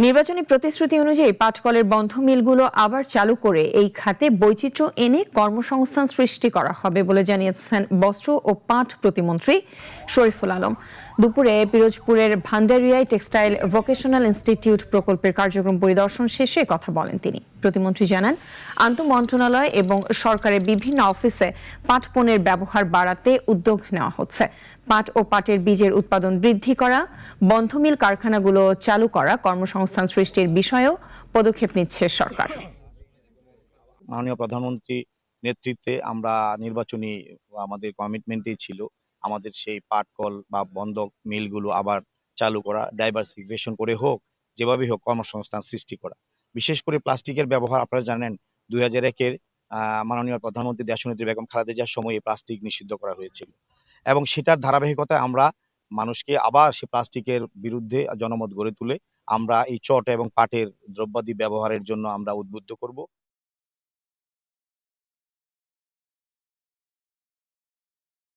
নির্বাচনী প্রতিশ্রুতি অনুযায়ী পাটকলের বন্ধ মিলগুলো আবার চালু করে এই খাতে বৈচিত্র্য এনে কর্মসংস্থান সৃষ্টি করা হবে বলে জানিয়েছেন বস্ত্র ও পাট প্রতিমন্ত্রী শরীফুল আলম। দুপুরে পিরোজপুরের ভান্ডারিয়ায় টেক্সটাইল ভোকেশনাল ইনস্টিটিউট প্রকল্পের কার্যক্রম পরিদর্শন শেষে কথা বলেন তিনি। প্রতিমন্ত্রী জানান, আন্তঃমন্ত্রণালয় এবং সরকারের বিভিন্ন অফিসে পাট পণ্যের ব্যবহার বাড়াতে উদ্যোগ নেওয়া হচ্ছে। পাট ও পাটের বীজের উৎপাদন বৃদ্ধি করা, বন্ধ মিল কারখানাগুলো চালু করা, কর্মসংস্থান সৃষ্টির বিষয়েও পদক্ষেপ নিচ্ছে সরকার। মাননীয় প্রধানমন্ত্রী নেতৃত্বে আমরা নির্বাচনী আমাদের কমিটমেন্টই ছিল আমাদের সেই পাটকল বা বন্ধক মিলগুলো আবার চালু করা, ডাইভার্সিফিকেশন করে হোক, যেভাবেই হোক কর্মসংস্থান সৃষ্টি করা। বিশেষ করে প্লাস্টিকের ব্যবহার আপনারা জানেন 2001-এর মাননীয় প্রধানমন্ত্রী দেশনেত্রী বেগম খালেদা জিয়ার সময়ে প্লাস্টিক নিষিদ্ধ করা হয়েছিল এবং সেটার ধারাবাহিকতায় আমরা মানুষকে আবার সে প্লাস্টিকের বিরুদ্ধে জনমত গড়ে তুলে আমরা এই চট এবং পাটের দ্রব্যাদি ব্যবহারের জন্য আমরা উদ্বুদ্ধ করব।